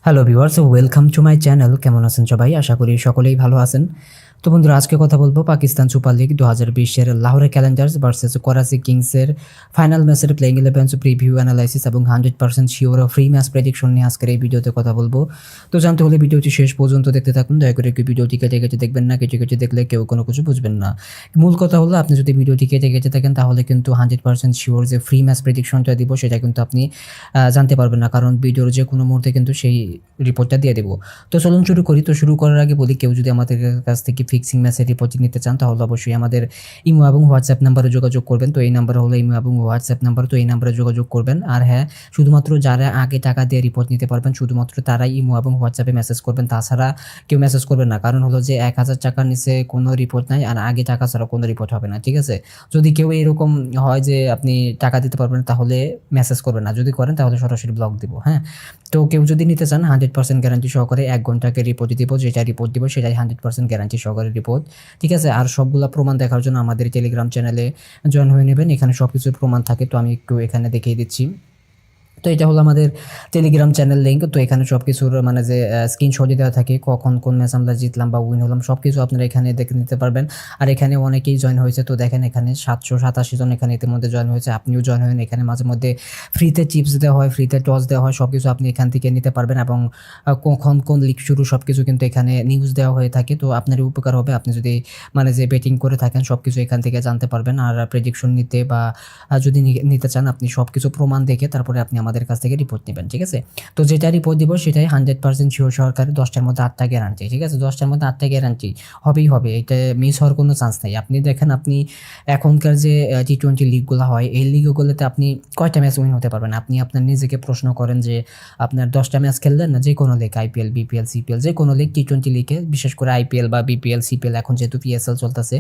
Hello viewers, welcome to my channel. কেমন আছেন সবাই? আশা করি সকলেই ভালো আছেন। তো বন্ধুরা, আজকে কথা বলবো পাকিস্তান সুপার লিগ 2020-এর লাহোরে চ্যালেঞ্জার্স ভার্সেস করাচি কিংসের ফাইনাল ম্যাচের প্লেইং ইলেভেন্স প্রিভিউ অ্যানালাইসিস এবং 100% শিওর ফ্রি ম্যাচ প্রেডিকশন নিয়ে আজকের এই ভিডিওতে কথা বলবো। তো জানতে হলে ভিডিওটি শেষ পর্যন্ত দেখতে থাকুন। দয়া করে কেউ ভিডিওটি কেটে কেটে দেখবেন না, কেটে কেটে দেখলে কেউ কোনো কিছু বুঝবেন না। মূল কথা হলো, আপনি যদি ভিডিওটি কেটে কেটে থাকেন তাহলে কিন্তু 100% শিওর যে ফ্রি ম্যাচ প্রেডিকশনটা দিব সেটা কিন্তু আপনি জানতে পারবেন না, কারণ ভিডিওর যে কোনো মুহূর্তে কিন্তু সেই রিপোর্টটা দিয়ে দেবো। তো চলুন শুরু করি। তো শুরু করার আগে বলি, কেউ যদি আমাদের কাছ থেকে ফিক্সিং ম্যাচের রিপোর্ট নিতে চান তাহলে অবশ্যই আমাদের ইমো এবং হোয়াটসঅ্যাপ নাম্বারে যোগাযোগ করবেন। তো এই নাম্বার হলো ইমো এবং হোয়াটসঅ্যাপ নাম্বার, তো এই নাম্বারে যোগাযোগ করবেন। আর হ্যাঁ, শুধুমাত্র যারা আগে টাকা দিয়ে রিপোর্ট নিতে পারবেন শুধুমাত্র তারাই ইমো এবং হোয়াটসঅ্যাপে মেসেজ করবেন, তাছাড়া কেউ মেসেজ করবেন না। কারণ হলো যে 1000 টাকার নিচে কোনো রিপোর্ট নাই, আর আগে টাকা ছাড়া কোনো রিপোর্ট হবে না, ঠিক আছে? যদি কেউ এরকম হয় যে আপনি টাকা দিতে পারবেন তাহলে মেসেজ করবেন না, যদি করেন তাহলে সরাসরি ব্লক দিব। হ্যাঁ, তো কেউ যদি নিতে চান 100% গ্যারান্টি সহকারে 1 ঘন্টাকে রিপোর্ট দিব, যেটা রিপোর্ট দিব সেটাই 100% গ্যারান্টি সহকারে রিপোর্ট, ঠিক আছে? আর সবগুলা প্রমাণ দেখার জন্য আমাদের টেলিগ্রাম চ্যানেলে জয়েন হয়ে নেবেন, এখানে সব কিছুর প্রমাণ থাকে। তো আমি একটু এখানে দেখিয়ে দিচ্ছি। তো এটা হলো আমাদের টেলিগ্রাম চ্যানেল লিঙ্ক। তো এখানে সব কিছুর মানে যে স্ক্রিনশট দেওয়া থাকে, কখন কোন ম্যাচ আমরা জিতলাম বা উইন হলাম সব কিছু আপনারা এখানে দেখে নিতে পারবেন। আর এখানে অনেকেই জয়েন হয়েছে, তো দেখেন এখানে 787 জন এখানে ইতিমধ্যে জয়েন হয়েছে। আপনিও জয়েন হন। এখানে মাঝে মধ্যে ফ্রিতে চিপস দেওয়া হয়, ফ্রিতে টস দেওয়া হয়, সব কিছু আপনি এখান থেকে নিতে পারবেন। এবং কখন কোন লিগ শুরু সব কিছু কিন্তু এখানে নিউজ দেওয়া হয়ে থাকে। তো আপনারই উপকার হবে, আপনি যদি মানে যে বেটিং করে থাকেন সব কিছু এখান থেকে জানতে পারবেন। আর প্রেডিকশন নিতে বা যদি নিতে চান আপনি সব কিছু প্রমাণ দেখে তারপরে আপনি আমাদের কাছ থেকে রিপোর্ট নেবেন, ঠিক আছে? তো যেটা রিপোর্ট দিব সেটাই 100% শিওর সহকারে 10টার মধ্যে 8টা গ্যারান্টি, ঠিক আছে? 10টার মধ্যে 8টা গ্যারান্টি হবেই হবে, এটা মিস হওয়ার কোনো চান্স নেই। আপনি দেখেন, আপনি এখনকার যে টি-20 লিগগুলো হয় এই লিগগুলোতে আপনি কয়টা ম্যাচ উইন হতে পারবেন? আপনি আপনার নিজেকে প্রশ্ন করেন যে আপনার 10টা ম্যাচ খেললেন না, যে কোনো লিগ, আইপিএল, বিপিএল, সিপিএল, যে কোনো লিগ, টি-20 লিগে বিশেষ করে আইপিএল বা বিপিএল, সিপিএল, এখন যেহেতু পিএসএল চলতেছে,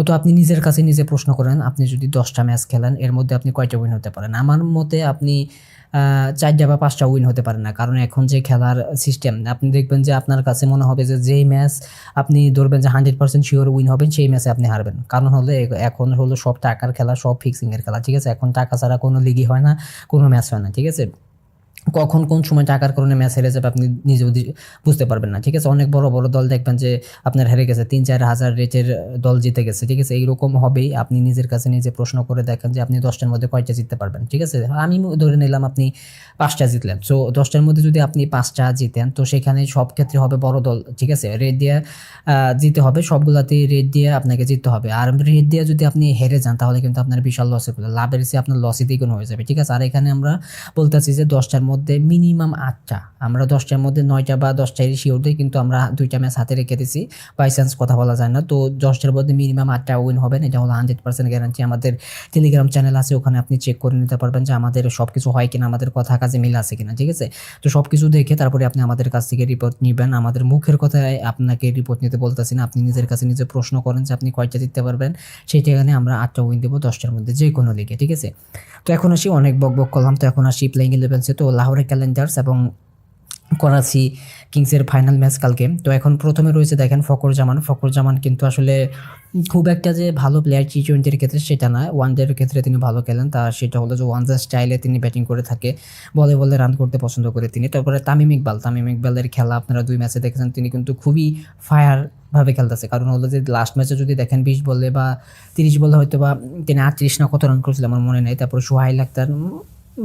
তো আপনি নিজের কাছে নিজে প্রশ্ন করেন, আপনি যদি 10টা ম্যাচ খেলেন এর মধ্যে আপনি কয়টা উইন হতে পারেন? আমার মতে আপনি 4টা বা 5টা উইন হতে পারেন না, কারণ এখন যে খেলার সিস্টেম আপনি দেখবেন যে আপনার কাছে মনে হবে যে যেই ম্যাচ আপনি ধরবেন যে 100% শিওর উইন হবেন সেই ম্যাচে আপনি হারবেন। কারণ হলো এখন হলো সব টাকার খেলা, সব ফিক্সিংয়ের খেলা, ঠিক আছে? এখন টাকা ছাড়া কোনো লিগই হয় না, কোনো ম্যাচ হয় না, ঠিক আছে? কখন কোন সময় টাকার কারণে ম্যাচ হেরে যাবে আপনি নিজেও বুঝতে পারবেন না, ঠিক আছে? অনেক বড় বড় দল দেখবেন যে আপনার হেরে গেছে, 3-4 হাজার রেটের দল জিতে গেছে, ঠিক আছে? এইরকম হবেই। আপনি নিজের কাছে নিজে প্রশ্ন করে দেখেন যে আপনি 10টার মধ্যে কয়টা জিততে পারবেন, ঠিক আছে? আমি ধরে নিলাম আপনি 5টা জিতলেন, সো 10টার মধ্যে যদি আপনি 5টা জিতেন তো সেখানে সব ক্ষেত্রে হবে বড় দল, ঠিক আছে? রেট দিয়ে জিতে হবে, সবগুলাতেই রেট দিয়ে আপনাকে জিততে হবে। আর রেট দিয়ে যদি আপনি হেরে যান তাহলে কিন্তু আপনার বিশাল লসে পড়বে, লাভের চেয়ে আপনার লসই দ্বিগুণ হয়ে যাবে, ঠিক আছে? আর এখানে আমরা বলতেছি যে 10টার মধ্যে মিনিমাম 8টা, আমরা 10টার মধ্যে 9টা বা 10টাই শিওর দিই, কিন্তু আমরা 2টা ম্যাচ হাতে রেখে দিছি, বাই চান্স কথা বলা যায় না। তো 10টার মধ্যে মিনিমাম 8টা উইন হবেন, এটা হলো 100% গ্যারান্টি। আমাদের টেলিগ্রাম চ্যানেল আছে, ওখানে আপনি চেক করে নিতে পারবেন যে আমাদের সব কিছু হয় কিনা, আমাদের কথা কাজে মিল আছে কিনা, ঠিক আছে? তো সব কিছু দেখে তারপরে আপনি আমাদের কাছ থেকে রিপোর্ট নেবেন। আমাদের মুখের কথায় আপনাকে রিপোর্ট নিতে বলতেছি না, আপনি নিজের কাছে নিজে প্রশ্ন করেন যে আপনি কয়টা জিততে পারবেন, সেইটা এখানে আমরা 8টা উইন দেবো 10টার মধ্যে যে কোনো লিগে, ঠিক আছে? তো এখন আসি, অনেক বকবক করলাম, তো এখন আসি প্লেইং ইলেভেন্সে। তো লাহোরে চ্যালেঞ্জার্স এবং করাচি কিংসের ফাইনাল ম্যাচ কালকে। তো এখন প্রথমে রয়েছে দেখেন ফখর জামান। ফখর জামান কিন্তু আসলে খুব একটা যে ভালো প্লেয়ার টি-20-র ক্ষেত্রে সেটা না, ওয়ানডের ক্ষেত্রে তিনি ভালো খেলেন। তা সেটা হলো যে ওয়ানডে স্টাইলে তিনি ব্যাটিং করে থাকে, বলে বলে রান করতে পছন্দ করে তিনি। তারপরে তামিম ইকবাল, তামিম ইকবালের খেলা আপনারা 2 ম্যাচে দেখেছেন, তিনি কিন্তু খুবই ফায়ার ভাবে খেলতেছে। কারণ হলো যে লাস্ট ম্যাচে যদি দেখেন 20 বলে বা 30 বলে হয়তো বা তিনি 38 না কত রান করেছিল আমার মনে নেই। তারপর সোহাইল আক্তার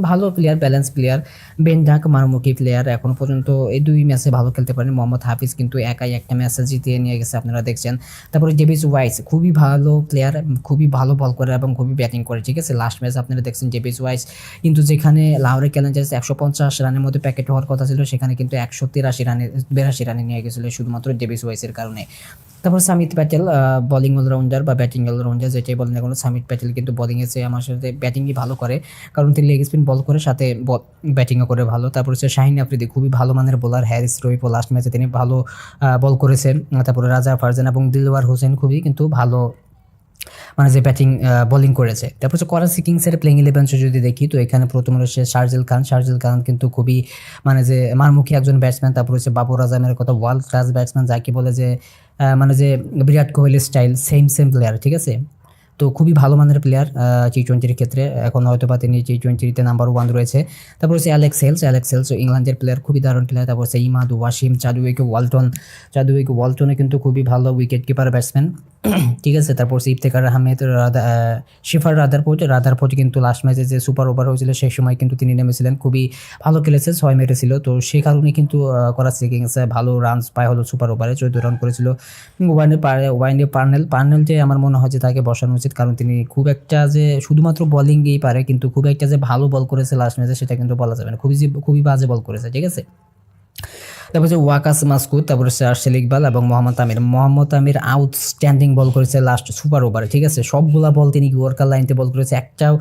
ভালো প্লেয়ার, ব্যালেন্স প্লেয়ার। বেন ডাক মারমুখী প্লেয়ার, এখন পর্যন্ত এই 2 ম্যাচে ভালো খেলতে পারেন। মোহাম্মদ হাফিজ কিন্তু একাই একটা ম্যাচে জিতিয়ে নিয়ে গেছে, আপনারা দেখছেন। তারপরে ডেভিস ওয়াইস খুবই ভালো প্লেয়ার, খুবই ভালো বল করে এবং খুবই ব্যাটিং করে, ঠিক আছে? লাস্ট ম্যাচ আপনারা দেখছেন ডেভিস ওয়াইস কিন্তু যেখানে লাহোরে চ্যালেঞ্জার্স 150 রানের মধ্যে প্যাকেট হওয়ার কথা ছিল সেখানে কিন্তু 183 রানে 82 রানে নিয়ে গেছিলো শুধুমাত্র ডেভিস ওয়াইসের কারণে। তারপর সামিত প্যাটেল বোলিং অলরাউন্ডার বা ব্যাটিং অলরাউন্ডার যেটাই বলেন না কেন, সামিত প্যাটেল কিন্তু বোলিংয়ে চেয়ে আমার সাথে ব্যাটিংই ভালো করে, কারণ তিনি লেগ স্পিন বল করে সাথে ব্যাটিংও করে ভালো। তারপর হচ্ছে শাহিন আফ্রিদি, খুবই ভালো মানের বোলার। হ্যারিস রহিফ লাস্ট ম্যাচে তিনি ভালো বল করেছেন। তারপরে রাজা ফারজান এবং দিলওয়ার হোসেন খুবই কিন্তু ভালো মানে যে ব্যাটিং বোলিং করেছে। তারপর হচ্ছে করাচি কিংসের প্লেইং ইলেভেন্সে যদি দেখি তো এখানে প্রথমে রয়েছে শারজিল খান। শারজিল খান কিন্তু খুবই মানে যে মারমুখী একজন ব্যাটসম্যান। তারপর হচ্ছে বাবর আজমের কথা, ওয়ার্ল্ড ক্লাস ব্যাটসম্যান, যাকে বলে যে মানে যে Virat Kohli style, same player, ঠিক আছে? তো খুবই ভালো মানের প্লেয়ার টি-20 ক্ষেত্রে। এখন হয়তো বা তিনি টি-20তে নাম্বার 1 রয়েছে। তারপর হচ্ছে অ্যালেক্স হেলস ইংল্যান্ডের প্লেয়ার, খুবই দারুণ প্লেয়ার। তারপর হচ্ছে ইমাদ ওয়াসিম, চাদউইক ওয়ালটনে কিন্তু খুবই ভালো উইকেট কিপার ব্যাটসম্যান। ঠিক আছে, তারপর হচ্ছে ইফতেখার আহমেদ, শিফার রাদারফোর্ড কিন্তু লাস্ট ম্যাচে যে সুপার ওভার হয়েছিল সেই সময় কিন্তু তিনি নেমেছিলেন, খুবই ভালো খেলেছে, 6 মেরেছিল। তো সেই কারণে কিন্তু করাচি কিংসে ভালো রানস পায় হলো সুপার ওভারে, 14 রান করেছিল। ওয়াইনে পার্নেল যে আমার মনে হয় যে তাকে বসানো উচিত, কারণ তিনি খুব একটা যে শুধুমাত্র বোলিংই পারে, কিন্তু খুব একটা যে ভালো বল করেছে লাস্ট ম্যাচে সেটা কিন্তু বলা যাবে না, খুবই বাজে বল করেছে। ঠিক আছে, তারপর হচ্ছে ওয়াকাস মাসকুদ, তারপর হচ্ছে আরশেল ইকবাল এবং মোহাম্মদ আমির আউটস্ট্যান্ডিং বল করেছে লাস্ট সুপার ওভারে। ঠিক আছে, সবগুলা বল তিনি ইয়র্কার লাইনতে বল করেছে, একটাও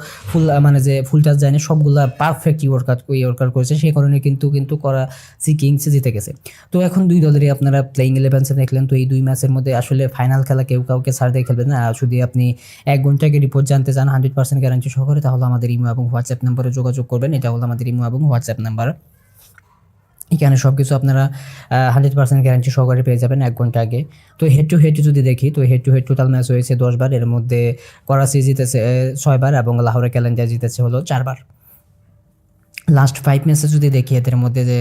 মানে যে ফুল টাচ যায়নি, সবগুলা পারফেক্ট ইয়র্কার করেছে। সেই কারণে কিন্তু করাচি কিংস জিতে গেছে। তো এখন দুই দলেরই আপনারা প্লেইং 11 দেখলেন। তো এই দুই ম্যাচের মধ্যে আসলে ফাইনাল খেলা কেউ কাউকে ছাড় দিয়ে খেলবেন না। যদি আপনি 1 ঘন্টা আগে রিপোর্ট জানতে চান 100% গ্যারান্টি সহকারে, তাহলে আমাদের ইমো এবং হোয়াটসঅ্যাপ নাম্বারে যোগাযোগ করবেন। এটা হলো আমাদের ইমো এবং হোয়াটসঅ্যাপ নাম্বার। এখানে সব কিছু আপনারা 100% গ্যারান্টি সহকারে পেয়ে যাবেন 1 ঘন্টা আগে। তো হেড টু হেড যদি দেখি, তো head to head total match হয়েছে 10 বার, এর মধ্যে করাচি জিতেছে 6 বার এবং লাহোরে ক্যালেন্ডার জিতেছে হলো 4 বার। লাস্ট 5 ম্যাচে যদি দেখি এদের মধ্যে যে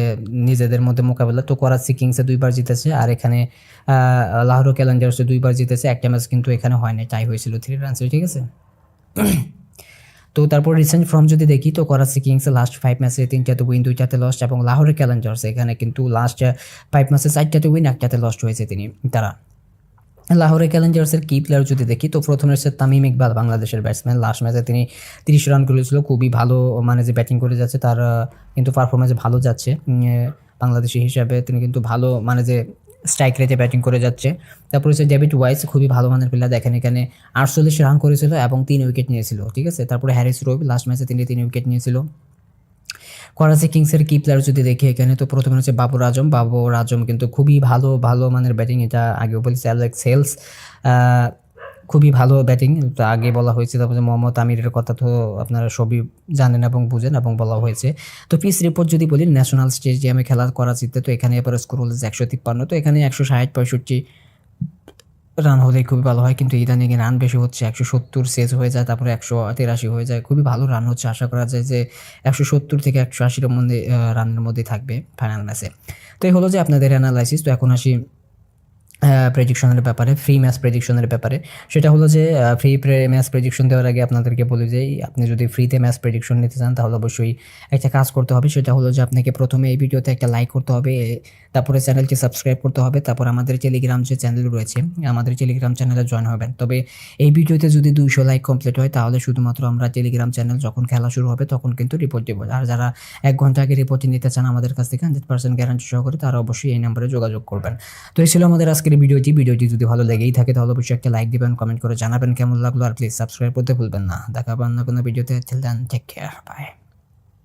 নিজেদের মধ্যে মোকাবেলা, তো করাচি কিংসে 2 বার জিতেছে, আর এখানে লাহোরে ক্যালেন্ডার্সে 2 বার জিতেছে। একটা ম্যাচ কিন্তু এখানে হয়নি, টাই হয়েছিল 3 রানসে। ঠিক আছে, তো তারপর রিসেন্ট ফর্ম যদি দেখি, তো করাচি কিংসে লাস্ট 5 ম্যাচে 3টাতে উইন 2টাতে লস্ট, এবং লাহোরে ক্যালেন্ডার্স এখানে কিন্তু লাস্ট 5 ম্যাচে 4টাতে উইন 1টাতে লস্ট হয়েছে তারা। লাহোরে ক্যালেন্ডার্সের কি প্লেয়ার যদি দেখি, তো প্রথমে হচ্ছে তামিম ইকবাল, বাংলাদেশের ব্যাটসম্যান। লাস্ট ম্যাচে তিনি 30 রান করেছিল, খুবই ভালো মানে যে ব্যাটিং করে যাচ্ছে তার, কিন্তু পারফরমেন্স ভালো যাচ্ছে বাংলাদেশি হিসাবে। তিনি কিন্তু ভালো মানে যে স্ট্রাইক রেটে ব্যাটিং করে যাচ্ছে। তারপর হচ্ছে ডেভিড ওয়াইস, খুবই ভালো মানের প্লেয়ার। দেখেন এখানে 48 রান করেছিল এবং 3 উইকেট নিয়েছিল। ঠিক আছে, তারপরে হ্যারিস রোব, লাস্ট ম্যাচে তিনি 3 উইকেট নিয়েছিল। করাচি কিংসের কি প্লেয়ার যদি দেখি এখানে, তো প্রথমে হচ্ছে বাবর আজম কিন্তু খুবই ভালো মানের ব্যাটিং। এটা আগেও বলেছি, অ্যালেক্স হেলস খুবই ভালো ব্যাটিং, তো আগে বলা হয়েছে। তারপরে মোহাম্মদ আমিরের কথা তো আপনারা সবই জানেন এবং বুঝেন এবং বলা হয়েছে। তো পিচ রিপোর্ট যদি বলি, ন্যাশনাল স্টেডিয়ামে খেলা করাচিতে, তো এখানে এবার স্কোর হল 153, তো এখানে 160-65 রান হলেই খুবই ভালো হয়, কিন্তু ইদানিং রান বেশি হচ্ছে, 170 সেজ হয়ে যায়, তারপরে 183 হয়ে যায়, খুবই ভালো রান হচ্ছে। আশা করা যায় যে 170 থেকে 180-এর মধ্যে রানের মধ্যেই থাকবে ফাইনাল ম্যাচে। তো এই হলো যে আপনাদের অ্যানালাইসিস। তো এখন আসি প্রেডিকশনের ব্যাপারে, ফ্রি ম্যাচ প্রেডিকশনের ব্যাপারে। সেটা হলো যে ফ্রি ম্যাচ প্রেডিকশন দেওয়ার আগে আপনাদেরকে বলি যে আপনি যদি ফ্রিতে ম্যাচ প্রেডিকশন নিতে চান, তাহলে অবশ্যই একটা কাজ করতে হবে। সেটা হলো যে আপনাকে প্রথমে এই ভিডিওতে একটা লাইক করতে হবে, তারপরে চ্যানেলটি সাবস্ক্রাইব করতে হবে, তারপর আমাদের টেলিগ্রাম যে চ্যানেল রয়েছে, আমাদের টেলিগ্রাম চ্যানেলে জয়েন হবেন। তবে এই ভিডিওতে যদি 200 লাইক কমপ্লিট হয়, তাহলে শুধুমাত্র আমরা টেলিগ্রাম চ্যানেল যখন খেলা শুরু হবে তখন কিন্তু রিপোর্ট দেবো। আর যারা 1 ঘন্টা আগে রিপোর্টটি নিতে চান আমাদের কাছ থেকে 100% গ্যারান্টি সহকারে, তারা অবশ্যই এই নাম্বারে যোগাযোগ করবেন। তো এই ছিল আমাদের আজকের ভিডিওটি যদি ভালো লেগেই থাকে, তাহলে অবশ্যই একটা লাইক দিবেন, কমেন্ট করে জানাবেন কেমন লাগলো, আর প্লিজ সাবস্ক্রাইব করতে ভুলবেন না। দেখা হবে অন্য কোনো ভিডিওতে। Till then, take care, by.